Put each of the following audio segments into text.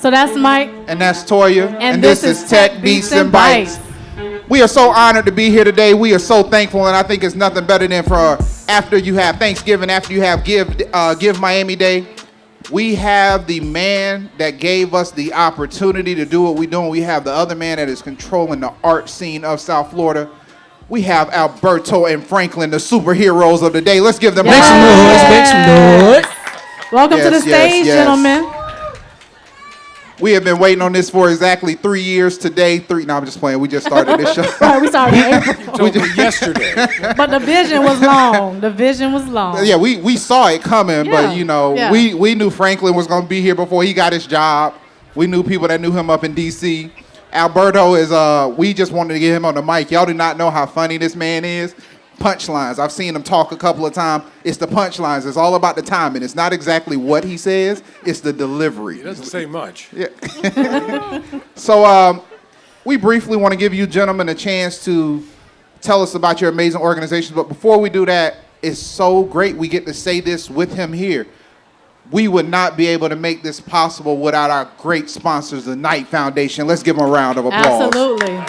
So that's Mike. And that's Toya. And this is Tech Beats and Bytes. We are so honored to be here today. We are so thankful, and I think it's nothing better than for after you have Thanksgiving, after you have Give Miami Day. We have the man that gave us the opportunity to do what we're doing. We have the other man that is controlling the art scene of South Florida. We have Alberto and Franklin, the superheroes of the day. Let's give them Make some noise. Make some noise. Welcome to the stage, gentlemen. We have been waiting on this for exactly 3 years today. No, I'm just playing. We just started this show. Right, we started in April. Yesterday. But the vision was long. The vision was long. Yeah, we saw it coming, but we knew Franklin was going to be here before he got his job. We knew people that knew him up in D.C. Alberto is, we just wanted to get him on the mic. Y'all do not know how funny this man is. Punchlines. I've seen him talk a couple of times. It's the punchlines. It's all about the timing. It's not exactly what he says. It's the delivery. He doesn't say much. Yeah. So we briefly want to give you gentlemen a chance to tell us about your amazing organizations. But before we do that, it's so great we get to say this with him here. We would not be able to make this possible without our great sponsors, the Knight Foundation. Let's give them a round of applause. Absolutely.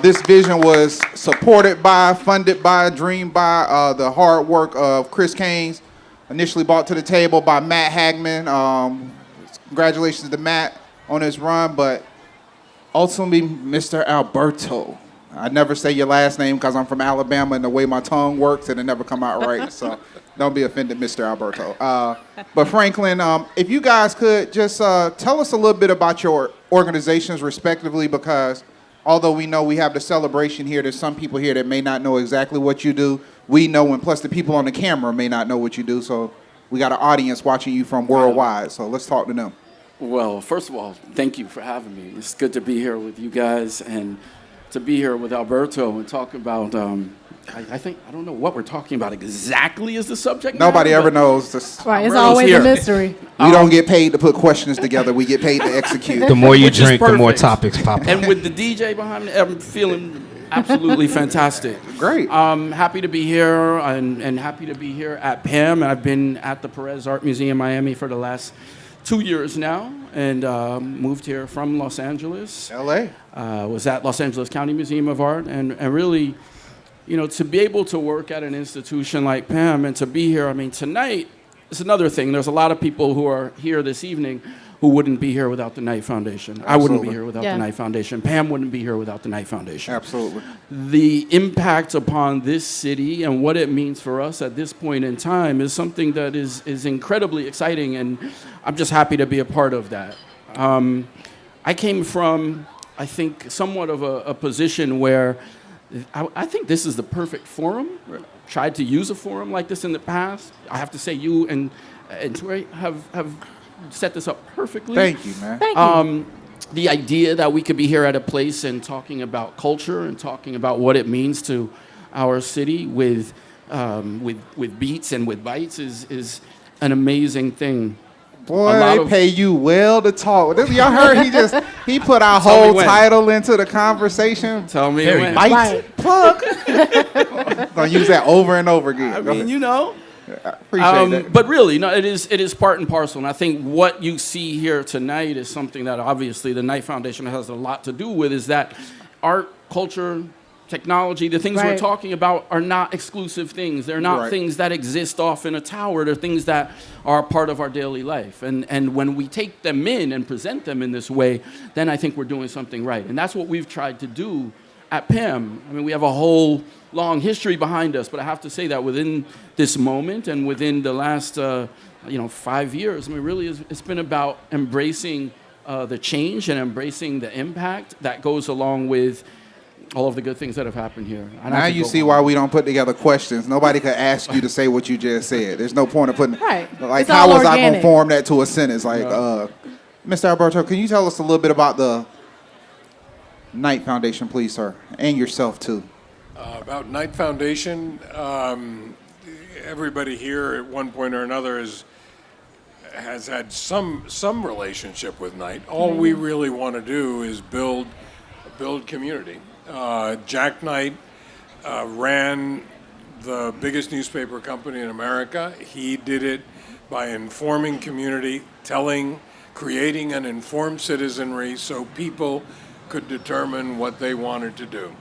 This vision was supported by, funded by, dreamed by the hard work of Chris Caines, initially brought to the table by Matt Hagman. Congratulations to Matt on his run, but ultimately, Mr. Alberto. I never say your last name because I'm from Alabama and the way my tongue works, it'll never come out right. So don't be offended, Mr. Alberto. But Franklin, if you guys could just tell us a little bit about your organizations respectively, because although we know we have the celebration here, there's some people here that may not know exactly what you do. We know, and plus the people on the camera may not know what you do. So we got an audience watching you from worldwide. So let's talk to them. Well, first of all, thank you for having me. It's good to be here with you guys and to be here with Alberto and talk about, I don't know what we're talking about exactly is the subject matter. Nobody ever knows. This. Right, it's always a mystery. We don't get paid to put questions together. We get paid to execute. The more you drink, the more topics pop up. And with the DJ behind me, I'm feeling absolutely fantastic. Great. Happy to be here and happy to be here at PAM. I've been at the Perez Art Museum Miami for the last 2 years now, and moved here from Los Angeles. L.A. Was at Los Angeles County Museum of Art, and really, you know, to be able to work at an institution like PAM and to be here, I mean, tonight is another thing. There's a lot of people who are here this evening who wouldn't be here without the Knight Foundation. Absolutely. I wouldn't be here without the Knight Foundation. PAM wouldn't be here without the Knight Foundation. Absolutely. The impact upon this city and what it means for us at this point in time is something that is incredibly exciting, and I'm just happy to be a part of that. I came from, I think, somewhat of a position where I think this is the perfect forum. Tried to use a forum like this in the past. I have to say you and Troy have set this up perfectly. Thank you, man. Thank you. The idea that we could be here at a place and talking about culture and talking about what it means to our city with beats and with bytes is an amazing thing. Boy, they pay you well to talk. Y'all heard he put our whole title into the conversation. Tell me when. Bytes plug. Gonna use that over and over again. I mean, you know. Appreciate that. But really, no, it is part and parcel. And I think what you see here tonight is something that obviously the Knight Foundation has a lot to do with, is that art, culture, technology, the things we're talking about are not exclusive things. They're not things that exist off in a tower. They're things that are a part of our daily life. And when we take them in and present them in this way, then I think we're doing something right. And that's what we've tried to do at PAM. I mean, we have a whole long history behind us, but I have to say that within this moment and within the last 5 years, I mean, really it's been about embracing the change and embracing the impact that goes along with all of the good things that have happened here. Now you see why we don't put together questions. Nobody could ask you to say what you just said. There's no point of putting like, how was I going to form that to a sentence? Like, Mr. Alberto, can you tell us a little bit about the Knight Foundation, please, sir, and yourself too? About Knight Foundation, everybody here at one point or another has had some relationship with Knight. All we really want to do is build community. Jack Knight ran the biggest newspaper company in America. He did it by informing community, telling creating an informed citizenry so people could determine what they wanted to do.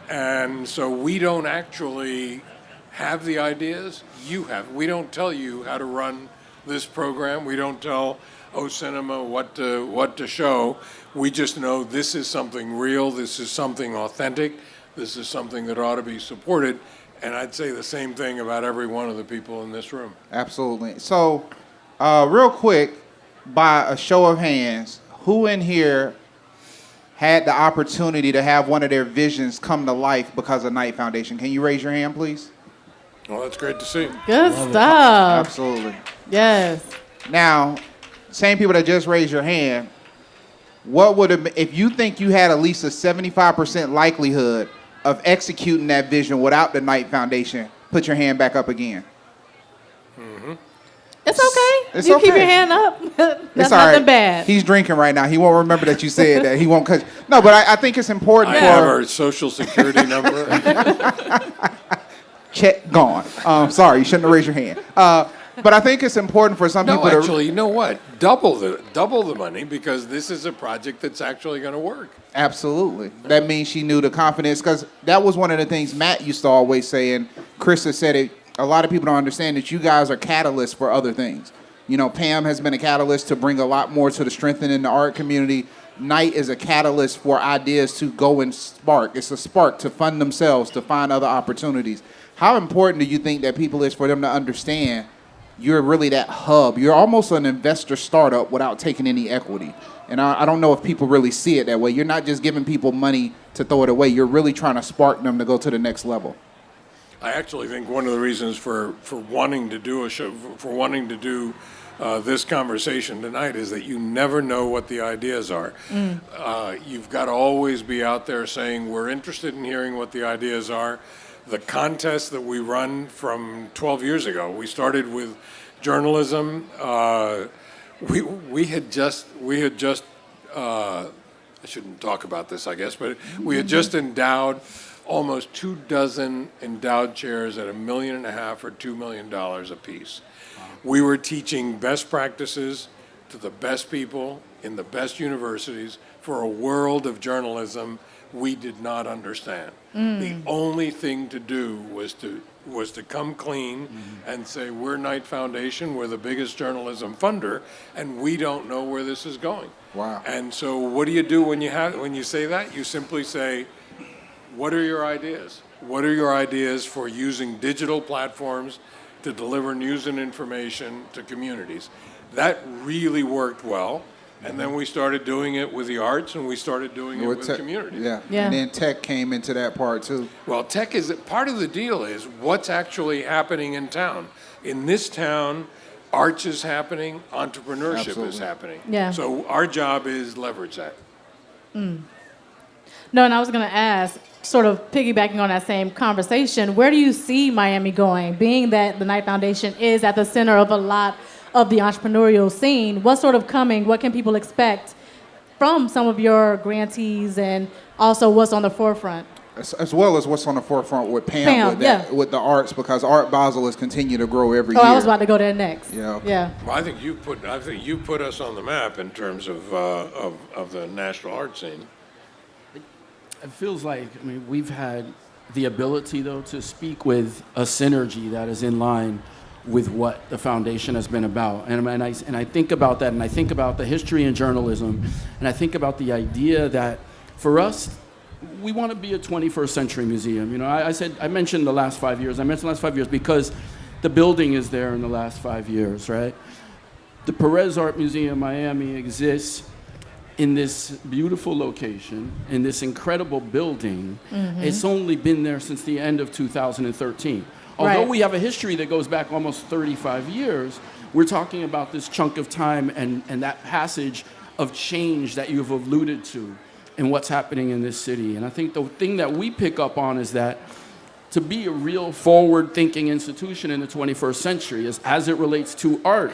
And so we don't actually have the ideas, you have. We don't tell you how to run this program. We don't tell O Cinema what to show. We just know this is something real, this is something authentic, this is something that ought to be supported. And I'd say the same thing about every one of the people in this room. Absolutely. So, real quick, by a show of hands, who in here had the opportunity to have one of their visions come to life because of Knight Foundation? Can you raise your hand, please? Well, that's great to see. Good stuff. Absolutely. Yes. Now, same people that just raised your hand, what would have, if you think you had at least a 75% likelihood of executing that vision without the Knight Foundation, put your hand back up again. It's okay. It's you okay. keep your hand up. That's It's all nothing right. bad. He's drinking right now. He won't remember that you said that. He won't cut. No, but I think it's important I for have our social security number. check gone. Sorry, you shouldn't have raised your hand. But I think it's important for some people No, to actually, you know what? Double the money, because this is a project that's actually going to work. Absolutely. That means she knew the confidence, because that was one of the things Matt used to always say, and Chris has said it. A lot of people don't understand that you guys are catalysts for other things. You know, Pam has been a catalyst to bring a lot more to the strengthening the art community. Knight is a catalyst for ideas to go and spark. It's a spark to fund themselves, to find other opportunities. How important do you think that people is for them to understand you're really that hub? You're almost an investor startup without taking any equity. And I don't know if people really see it that way. You're not just giving people money to throw it away. You're really trying to spark them to go to the next level. I actually think one of the reasons for wanting to do a show, for wanting to do this conversation tonight, is that you never know what the ideas are. You've got to always be out there saying, we're interested in hearing what the ideas are. The contest that we run from 12 years ago, we started with journalism. We had just I shouldn't talk about this, I guess, but we had just endowed almost 24 endowed chairs at $1.5 million or $2 million a piece. We were teaching best practices to the best people in the best universities for a world of journalism we did not understand. The only thing to do was to come clean and say, we're Knight Foundation, we're the biggest journalism funder, and we don't know where this is going. Wow. And so what do you do when you say that? You simply say, what are your ideas? What are your ideas for using digital platforms to deliver news and information to communities? That really worked well. And then we started doing it with the arts, and we started doing it with communities. Yeah. Yeah. And then tech came into that part too. Well, tech is part of the deal. Is what's actually happening in town. In this town, arts is happening, entrepreneurship is Absolutely. happening. Yeah. So our job is leverage that. No, and I was going to ask, sort of piggybacking on that same conversation, where do you see Miami going? Being that the Knight Foundation is at the center of a lot of the entrepreneurial scene, what's sort of coming? What can people expect from some of your grantees, and also what's on the forefront? As well as what's on the forefront with Pam with the arts, because Art Basel has continued to grow every year. I was about to go there next. Yeah. Well, I think you put us on the map in terms of the national art scene. It feels like, I mean, we've had the ability, though, to speak with a synergy that is in line with what the foundation has been about. And I think about that, and I think about the history in journalism, and I think about the idea that for us, we want to be a 21st century museum. You know, I mentioned the last 5 years. I mentioned the last 5 years because the building is there in the last 5 years, right? The Perez Art Museum Miami exists in this beautiful location, in this incredible building. It's only been there since the end of 2013. Although we have a history that goes back almost 35 years, we're talking about this chunk of time and that passage of change that you've alluded to in what's happening in this city. And I think the thing that we pick up on is that to be a real forward-thinking institution in the 21st century, as it relates to art,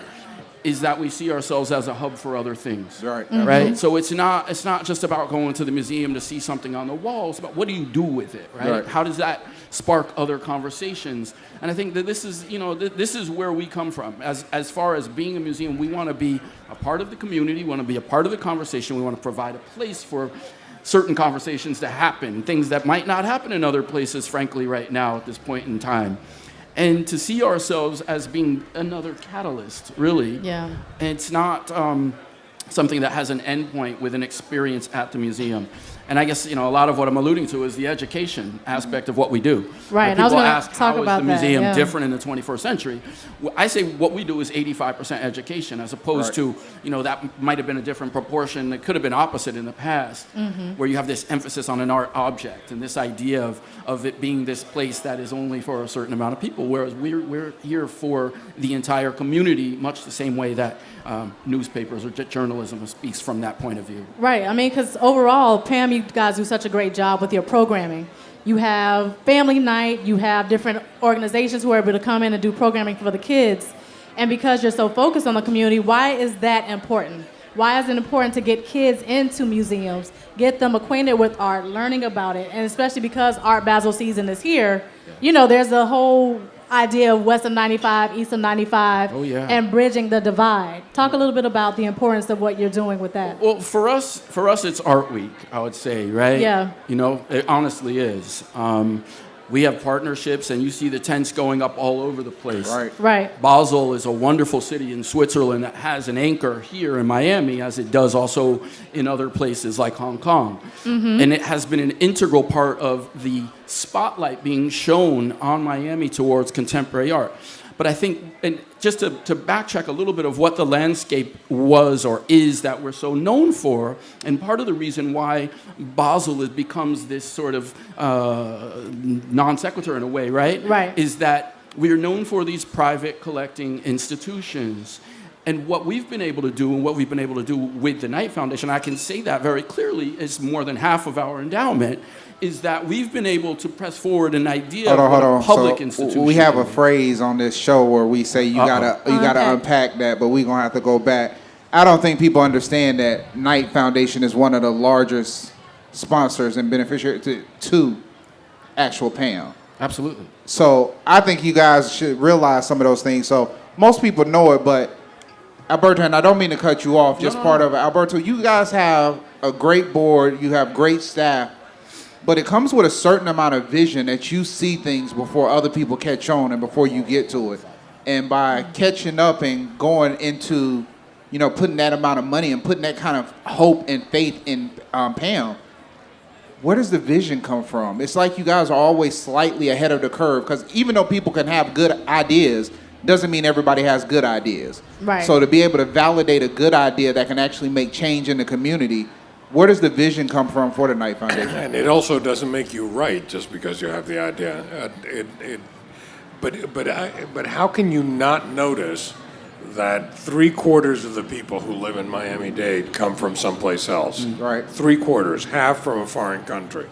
is that we see ourselves as a hub for other things. Right. Right? So it's not just about going to the museum to see something on the wall. It's about what do you do with it, right? How does that spark other conversations? And I think that this is, this is where we come from. As far as being a museum, we want to be a part of the community, we want to be a part of the conversation, we want to provide a place for certain conversations to happen, things that might not happen in other places, frankly, right now at this point in time. And to see ourselves as being another catalyst, really. Yeah. It's not something that has an endpoint with an experience at the museum. And I guess, a lot of what I'm alluding to is the education aspect of what we do. Right, When and I was people gonna ask, talk how about is the that, museum yeah. different in the 21st century? I say what we do is 85% education, as opposed to, that might have been a different proportion. It could have been opposite in the past, where you have this emphasis on an art object and this idea of it being this place that is only for a certain amount of people, whereas we're here for the entire community, much the same way that newspapers or journalism speaks from that point of view. Right. I mean, because overall, Pam, you guys do such a great job with your programming. You have family night, you have different organizations who are able to come in and do programming for the kids. And because you're so focused on the community, why is that important? Why is it important to get kids into museums, get them acquainted with art, learning about it? And especially because Art Basel season is here, there's a whole idea of West of 95, East of 95, and bridging the divide. Talk a little bit about the importance of what you're doing with that. Well, for us, it's Art Week, I would say, right? Yeah. It honestly is. We have partnerships, and you see the tents going up all over the place. Right. Basel is a wonderful city in Switzerland that has an anchor here in Miami, as it does also in other places like Hong Kong. And it has been an integral part of the spotlight being shown on Miami towards contemporary art. But I think, and just to backtrack a little bit of what the landscape was or is that we're so known for, and part of the reason why Basel becomes this sort of non sequitur in a way, right? Right. Is that we are known for these private collecting institutions. And what we've been able to do and what we've been able to do with the Knight Foundation, I can say that very clearly, is more than half of our endowment, is that we've been able to press forward an idea of a public institution. We have a phrase on this show where we say you gotta unpack that, but we're gonna have to go back. I don't think people understand that Knight Foundation is one of the largest sponsors and beneficiaries to actual Pam. Absolutely. So I think you guys should realize some of those things. So most people know it, but Alberto, and I don't mean to cut you off, just part of it. Alberto, you guys have a great board, you have great staff, but it comes with a certain amount of vision that you see things before other people catch on and before you get to it. And by catching up and going into, putting that amount of money and putting that kind of hope and faith in Pam, where does the vision come from? It's like you guys are always slightly ahead of the curve, because even though people can have good ideas, doesn't mean everybody has good ideas. Right. So to be able to validate a good idea that can actually make change in the community, where does the vision come from for the Knight Foundation? And it also doesn't make you right just because you have the idea. But how can you not notice that 3/4 of the people who live in Miami-Dade come from someplace else? Right. 3/4, half from a foreign country.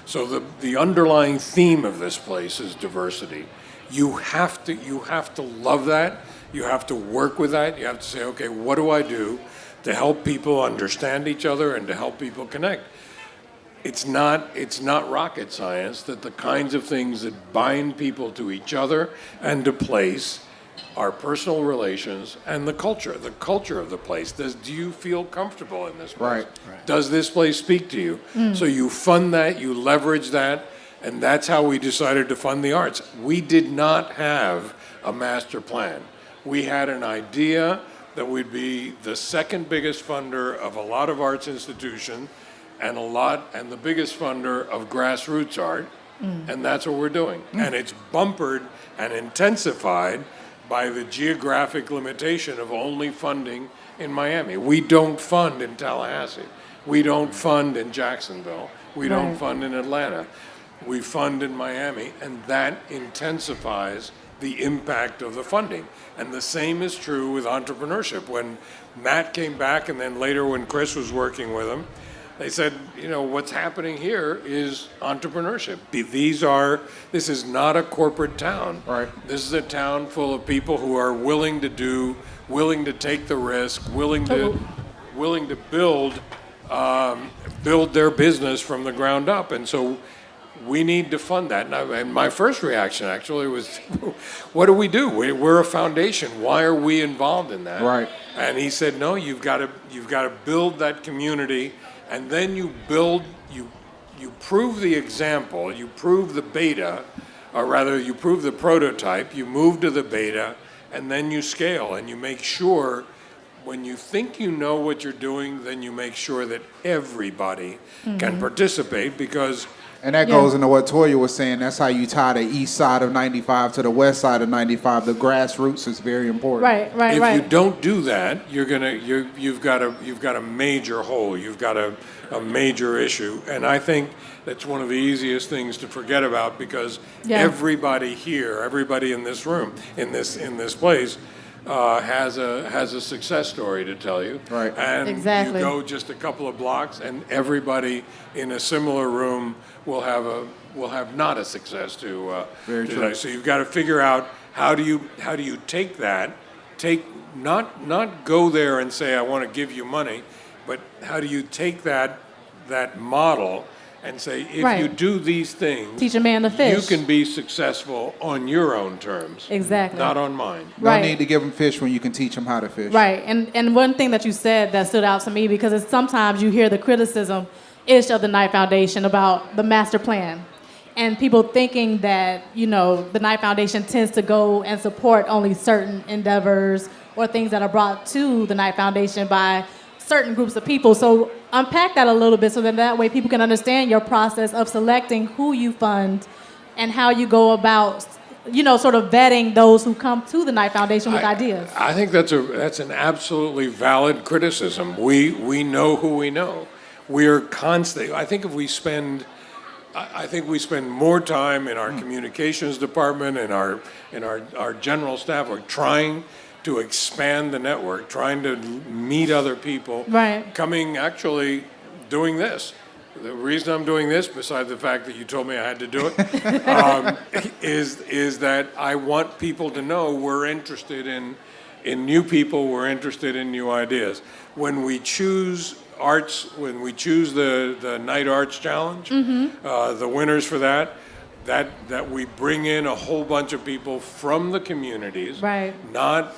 So the underlying theme of this place is diversity. You have to love that. You have to work with that. You have to say, okay, what do I do to help people understand each other and to help people connect? It's not rocket science that the kinds of things that bind people to each other and to place are personal relations and the culture of the place. Do you feel comfortable in this place? Right. Does this place speak to you? So you fund that, you leverage that, and that's how we decided to fund the arts. We did not have a master plan. We had an idea that we'd be the second biggest funder of a lot of arts institutions and the biggest funder of grassroots art, and that's what we're doing. And it's bumpered and intensified by the geographic limitation of only funding in Miami. We don't fund in Tallahassee. We don't fund in Jacksonville. We don't fund in Atlanta. We fund in Miami, and that intensifies the impact of the funding. And the same is true with entrepreneurship. When Matt came back, and then later when Chris was working with him, they said, what's happening here is entrepreneurship. This is not a corporate town. Right. This is a town full of people who are willing to take the risk, willing to build their business from the ground up. And so we need to fund that. And my first reaction actually was, what do we do? We're a foundation. Why are we involved in that? Right. And he said, no, you've got to build that community, and then you prove the example, you prove the beta, or rather you prove the prototype, you move to the beta, and then you scale, and you make sure when you think you know what you're doing, then you make sure that everybody can participate, because And that goes into what Toya was saying. That's how you tie the east side of 95 to the west side of 95. The grassroots is very important. Right. if you don't do that, you've got a major hole. You've got a major issue, and I think that's one of the easiest things to forget about, because everybody here, everybody in this room, in this place, has a success story to tell you. Right. And Exactly. you go just a couple of blocks, and everybody in a similar room will have not a success to Very to true. tell. So you've got to figure out how do you take that, not go there and say I want to give you money, but how do you take that model and say, if you do these things, Teach a man to fish. you can be successful on your own terms. Exactly. Not on mine. No Right. need to give them fish when you can teach them how to fish. Right, and one thing that you said that stood out to me, because it's sometimes you hear the criticism of the Knight Foundation about the master plan, and people thinking that the Knight Foundation tends to go and support only certain endeavors or things that are brought to the Knight Foundation by certain groups of people. So unpack that a little bit, so that way people can understand your process of selecting who you fund and how you go about sort of vetting those who come to the Knight Foundation with ideas. I think that's an absolutely valid criticism. We know who we know. We are constantly. I think we spend more time in our communications department and our general staff are trying to expand the network, trying to meet other people. Right. Actually doing this. The reason I'm doing this, besides the fact that you told me I had to do it, is that I want people to know we're interested in new people, we're interested in new ideas. When we choose the Knight Arts Challenge, the winners for that we bring in a whole bunch of people from the communities, Right. not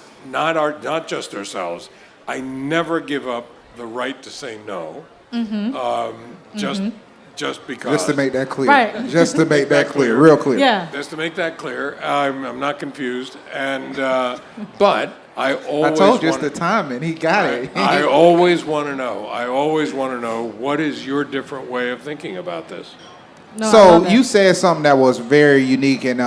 just ourselves. I never give up the right to say no, just because. Just to make that clear. Right. Just to make that clear, real clear. Yeah. Just to make that clear, I'm not confused, and but I I always told you it's wanna- the timing. He got it. I always want to know. What is your different way of thinking about this? No, I So love you that. said something that was very unique, and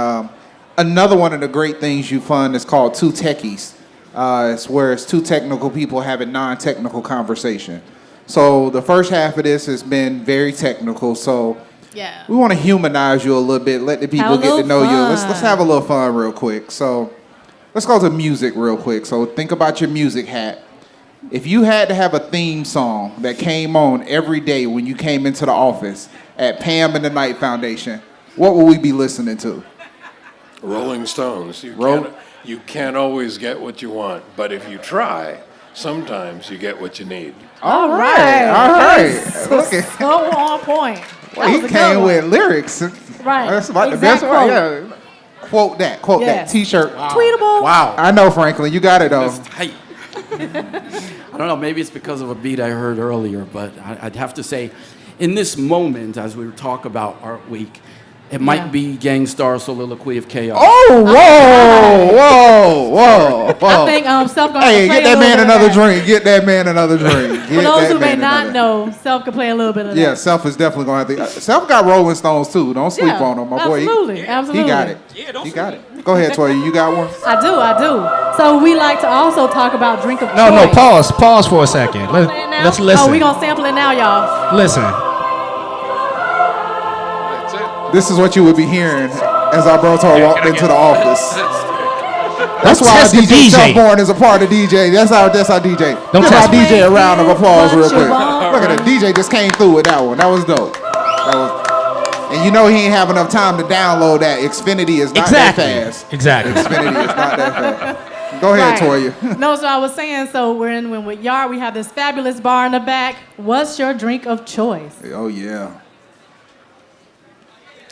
another one of the great things you fund is called Two Techies. It's where it's two technical people having non-technical conversation. So the first half of this has been very technical. So Yeah. we want to humanize you a little bit, let the people Have a get to little know you. Let's fun. have a little fun real quick. So let's go to music real quick. So think about your music hat. If you had to have a theme song that came on every day when you came into the office at Pam and the Knight Foundation, what would we be listening to? Rolling Stones. Roll- You can't always get what you want, but if you try, sometimes you get what you need. All right. Look at So on point. That he was a good came one. with lyrics. Right. That's about the Exact best one. quote. Yeah. Quote that. Yes. T-shirt. Tweetable. Wow. I know, Franklin. You got it, though. That's tight. I don't know, maybe it's because of a beat I heard earlier, but I'd have to say, in this moment, as we talk about Art Week, it might be Gangstar Soliloquy of Chaos. Whoa. I think Self gonna Hey, play get that a man little bit another of that. drink. Get that man another drink. For those who may not know, Self can play a little bit of that. Yeah, Self is definitely going to have to. Self got Rolling Stones, too. Don't sleep Yeah, on him, my boy. absolutely. He got it. He got it. Go ahead, Toya. You got one? I do. So we like to also talk about drink of No, choice. pause for a second. Let's listen. Oh, we gonna sample it now, y'all. Listen. That's it. This is what you would be hearing as Alberto walked into the office. That's why test the DJ DJ. Self-Born is a part of DJ. That's our DJ. Don't Give test our me. DJ a round of applause real What you quick. want, Look at that. DJ just came through with that one. That was dope. And you know he ain't have enough time to download that. Xfinity is not that fast. Exactly. Xfinity is not that fast. Go ahead, Toya. No, so I was saying, so we're in with Yard. We have this fabulous bar in the back. What's your drink of choice? Oh, yeah.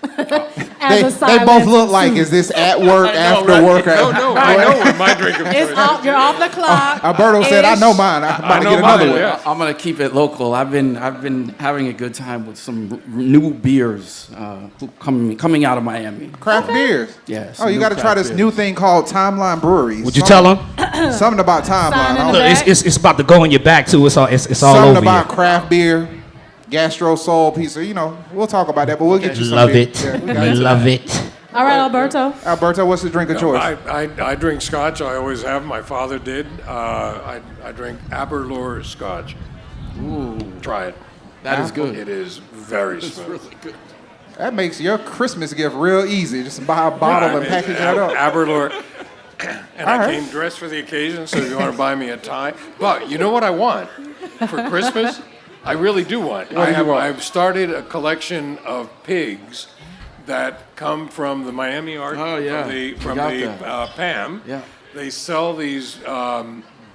As a They silent both look like, suit. is this at work, after right? work? No, I know what my drink of choice It's is. off, you're off the clock. Alberto said, I know mine. I'm about to get another one. Yeah. I'm gonna keep it local. I've been having a good time with some new beers coming out of Miami. Craft beers. Yes. Oh, you got to try this new thing called Timeline Breweries. Would you tell them? Something about Timeline. Sign in I the don't- back. It's about to go in your back too. It's all Something over about you. craft beer, gastro soul pizza. You know, we'll talk about that, but we'll get you some Love beer. it. Yeah, we got you. Love it. All right, Alberto. Alberto, what's the drink of choice? I drink scotch. I always have. My father did. I drink Aberlour scotch. Ooh. Try it. That is good. It is very smooth. Really good. That makes your Christmas gift real easy. Just buy a bottle and package that up. Aberlour. And All I right. came dressed for the occasion, so if you want to buy me a tie. But you know what I want for Christmas? I really do want. I've started a collection of pigs that come from the Miami Art. Oh, yeah. From Got the that. PAM. Yeah. They sell these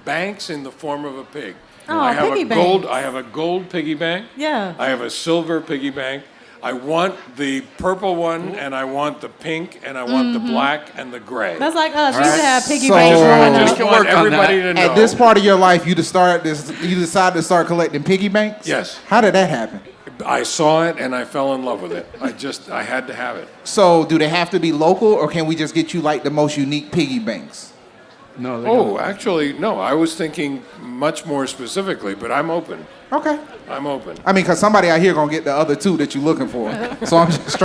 banks in the form of a pig. Oh, I have piggy a gold. banks. I have a gold piggy bank. Yeah. I have a silver piggy bank. I want the purple one, and I want the pink, and I want the black and the gray. That's like us. We used to have piggy So- banks I growing just up. can want work on everybody that. to know. At this part of your life, you decided to start collecting piggy banks? Yes. How did that happen? I saw it and I fell in love with it. I had to have it. So do they have to be local, or can we just get you like the most unique piggy banks? No. Oh, actually, no. I was thinking much more specifically, but I'm open. Okay. I'm open. I mean, because somebody out here gonna get the other two that you're looking for. So I'm just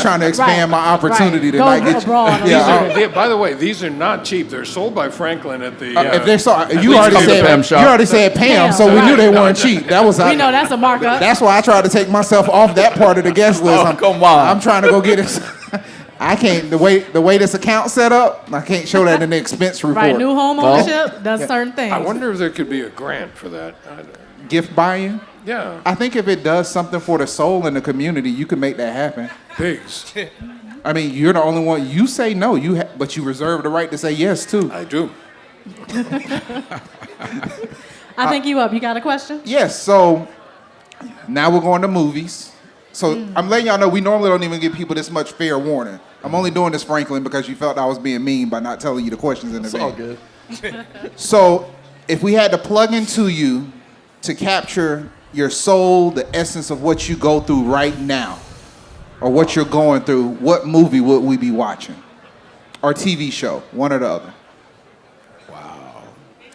trying to expand my opportunity to Go not get you. abroad. By the way, these are not cheap. They're sold by Franklin at the. If they're so, you least already come to said Pam shop. you already said Pam, Pam, so we right. knew they weren't cheap. That was We know that's a markup. That's why I tried to take myself off that part of the guest list. Oh, come on. I'm trying to go get it. I can't. The way this account set up, I can't show that in the expense report. Right, new home ownership does certain things. I wonder if there could be a grant for that. Gift buying. Yeah, I think if it does something for the soul in the community, you can make that happen. pigs. I mean, you're the only one. You say no, but you reserve the right to say yes too. I do. I think you up. You got a question? Yes. So now we're going to movies. So I'm letting y'all know we normally don't even give people this much fair warning. I'm only doing this, Franklin, because you felt I was being mean by not telling you the questions in advance. It's all good. So if we had to plug into you to capture your soul, the essence of what you go through right now, or what you're going through, what movie would we be watching? Or TV show, one or the other.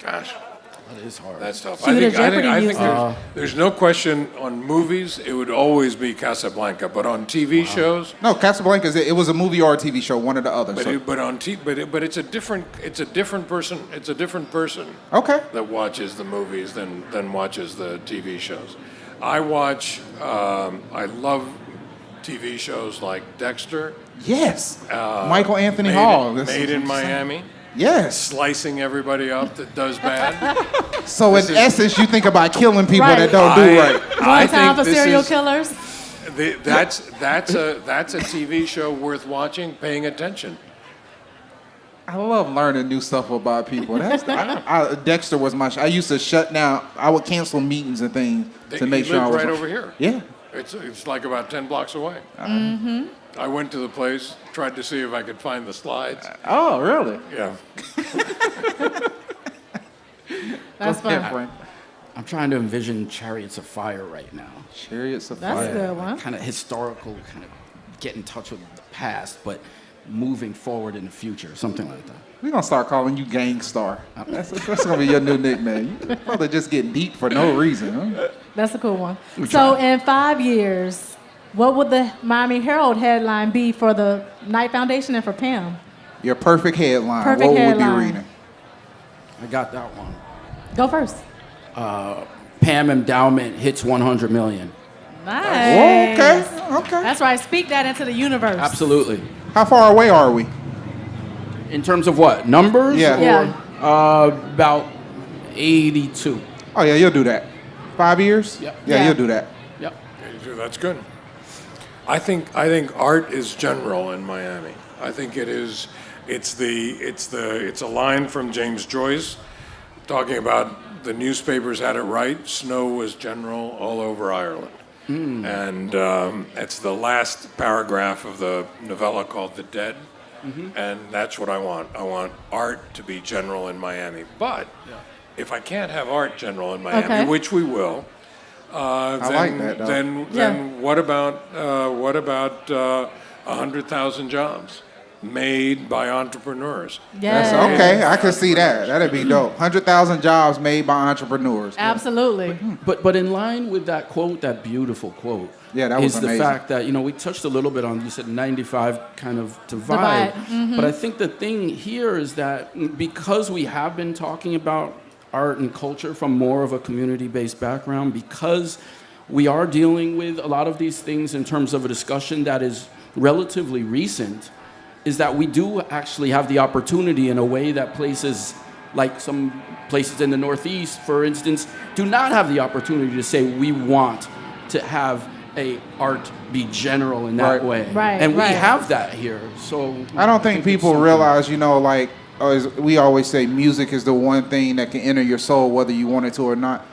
Gosh, That is hard. that's tough. Cue the Jeopardy I think music. there's no question on movies. It would always be Casablanca, but on TV shows. No, Casablanca, it was a movie or a TV show, one or the other. But So- but it's a different person. It's a different person okay. that watches the movies than watches the TV shows. I watch. I love TV shows like Dexter. Yes. Michael Anthony Made, Hall. Made in Miami. Yes. Slicing everybody up that does bad. So in essence, you think about killing people Right. that don't do right. I One time think for this serial is- killers. That's a TV show worth watching, paying attention. I love learning new stuff about people. Dexter was my show. I used to shut down. I would cancel meetings and things to make You sure I live was right over here. Yeah. It's like about 10 blocks away. I went to the place, tried to see if I could find the slides. Oh, really? Yeah. That's fun. Frank. I'm trying to envision Chariots of Fire right now. Chariots of That's Fire. a good one. Kind of historical, kind of get in touch with the past, but moving forward in the future, something like that. We're going to start calling you Gangstar. That's going to be your new nickname. You brother just get deep for no reason. Huh? That's a cool one. So in 5 years, what would the Miami Herald headline be for the Knight Foundation and for Pam? Your perfect headline. Perfect what headline. would we be reading? I got that one. Go first. Pam Endowment hits 100 million. Nice. Okay. That's right. Speak that into the universe. Absolutely. How far away are we? In terms of what? Numbers? Yeah. Yeah. About 82. Oh, yeah, you'll do that. 5 years? Yep. Yeah, Yeah. you'll do that. Yep. That's good. I think art is general in Miami. I think it is. It's a line from James Joyce talking about the newspapers had it right. Snow was general all over Ireland, and it's the last paragraph of the novella called "The Dead," and that's what I want. I want art to be general in Miami. But if I can't have art general in Miami, Okay. which we will. Then, like that, though. then what about 100,000 jobs made by entrepreneurs? Yes. That's okay. I can see that. That'd be dope. 100,000 jobs made by entrepreneurs. Absolutely. But in line with that quote, that beautiful quote, Yeah, that was is amazing. the fact that, we touched a little bit on, you said 95 kind of Divide. divide. Mm-hmm. But I think the thing here is that because we have been talking about art and culture from more of a community-based background, because we are dealing with a lot of these things in terms of a discussion that is relatively recent, is that we do actually have the opportunity in a way that places like some places in the Northeast, for instance, do not have the opportunity to say we want to have a art be general in that Right. way. Right, And we right. have that here. So I don't think it's people something- realize, as we always say, music is the one thing that can enter your soul whether you want it to or not.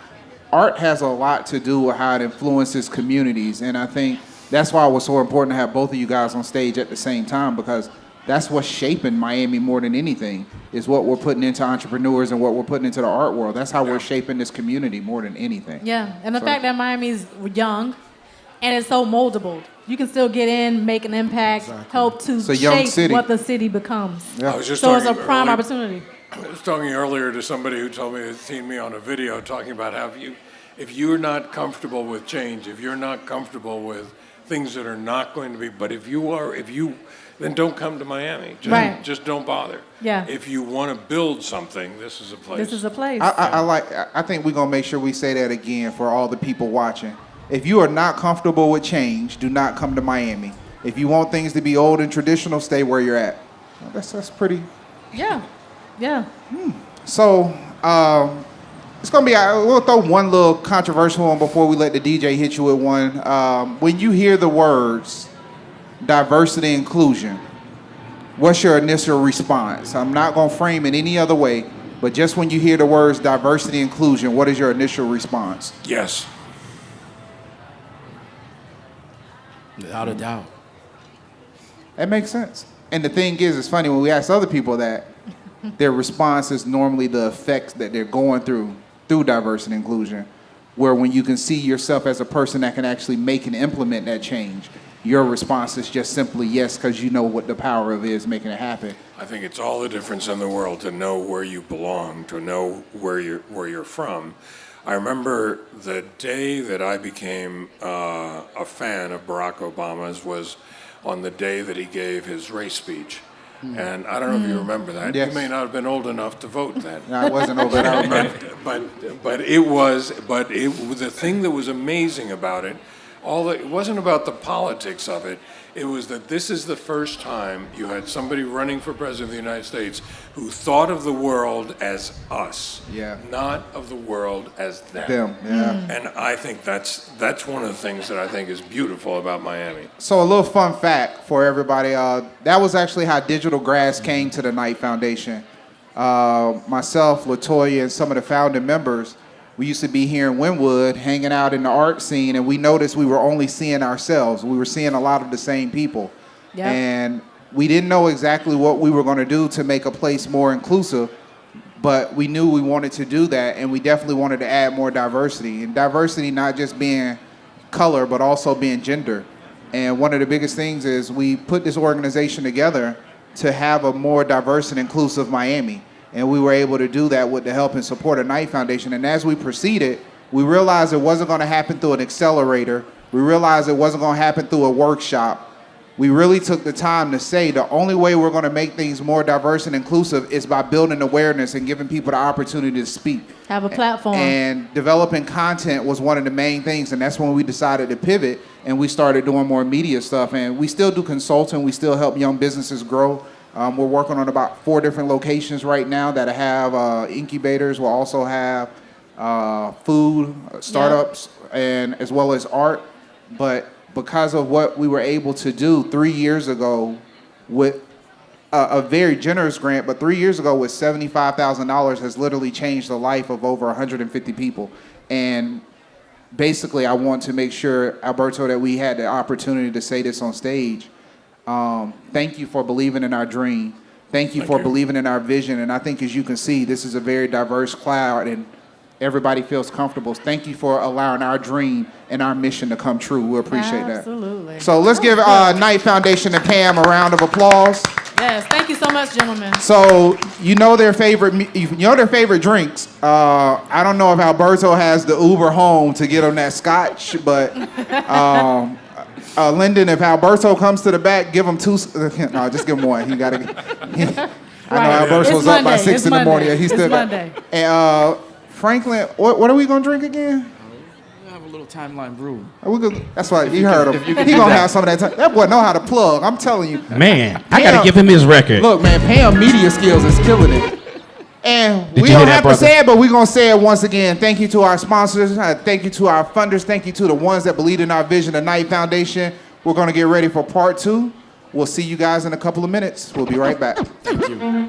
Art has a lot to do with how it influences communities, and I think that's why it was so important to have both of you guys on stage at the same time, because that's what's shaping Miami more than anything, is what we're putting into entrepreneurs and what we're putting into the art world. That's how we're shaping this community more than anything. Yeah, and the So- fact that Miami's young and it's so moldable. You can still get in, make an impact, help to It's a young shape city. what the city becomes. Yeah. I was just So it's a talking prime earlier- opportunity. I was talking earlier to somebody who told me had seen me on a video talking about how if you're not comfortable with change, if you're not comfortable with things that are not going to be, but if you then don't come to Miami. Right. Just don't bother. Yeah. If you want to build something, this is a place. This is a place. I think we're gonna make sure we say that again for all the people watching. If you are not comfortable with change, do not come to Miami. If you want things to be old and traditional, stay where you're at. Well, that's pretty. yeah, yeah. So it's gonna be. We'll throw one little controversial one before we let the DJ hit you with one. When you hear the words diversity inclusion, what's your initial response? I'm not gonna frame it any other way, but just when you hear the words diversity inclusion, what is your initial response? Yes. Without a doubt. That makes sense. And the thing is, it's funny when we ask other people that, their response is normally the effects that they're going through diversity and inclusion. Where when you can see yourself as a person that can actually make and implement that change, your response is just simply yes, because you know what the power of it is making it happen. I think it's all the difference in the world to know where you belong, to know where you're from. I remember the day that I became a fan of Barack Obama's was on the day that he gave his race speech. And I don't know if you remember that. Yes. You may not have been old enough to vote then. No, I wasn't over that. I remember. But the thing that was amazing about it, it wasn't about the politics of it. It was that this is the first time you had somebody running for president of the United States who thought of the world as us, Yeah. not of the world as Them, yeah. And I think that's one of the things that I think is beautiful about Miami. So a little fun fact for everybody. That was actually how Digital Grass came to the Knight Foundation. Myself, LaToya, and some of the founding members, we used to be here in Wynwood hanging out in the art scene, and we noticed we were only seeing ourselves. We were seeing a lot of the same people. Yep. And we didn't know exactly what we were going to do to make a place more inclusive, but we knew we wanted to do that, and we definitely wanted to add more diversity. And diversity not just being color, but also being gender. And one of the biggest things is we put this organization together to have a more diverse and inclusive Miami. And we were able to do that with the help and support of Knight Foundation. And as we proceeded, we realized it wasn't going to happen through an accelerator. We realized it wasn't going to happen through a workshop. We really took the time to say the only way we're going to make things more diverse and inclusive is by building awareness and giving people the opportunity to speak. Have a platform. And developing content was one of the main things, and that's when we decided to pivot and we started doing more media stuff. And we still do consulting. We still help young businesses grow. We're working on about 4 different locations right now that have incubators. We'll also have food, startups, and as well as art. But because of what we were able to do 3 years ago with a very generous grant, but 3 years ago with $75,000 has literally changed the life of over 150 people. And basically, I want to make sure, Alberto, that we had the opportunity to say this on stage. Thank you for believing in our dream. Thank you for believing in our vision. And I think, as you can see, this is a very diverse crowd, and everybody feels comfortable. Thank you for allowing our dream and our mission to come true. We appreciate that. Absolutely. So let's give Knight Foundation and Pam a round of applause. Yes, thank you so much, gentlemen. So you know their favorite drinks. I don't know if Alberto has the Uber home to get them that scotch, but Lyndon, if Alberto comes to the back, give him two. No, just give him one. He got to. I know Alberto's up by 6 in the morning. He's still Monday. And Franklin, what are we gonna drink again? We have a little timeline brew. That's why you heard him. He gonna have some of that time. That boy know how to plug. I'm telling you. Man, I gotta give him his record. Look, man, Pam media skills is killing it. And we don't have to say it, but we're going to say it once again. Thank you to our sponsors. Thank you to our funders. Thank you to the ones that believe in our vision, the Knight Foundation. We're going to get ready for part 2. We'll see you guys in a couple of minutes. We'll be right back. Thank you.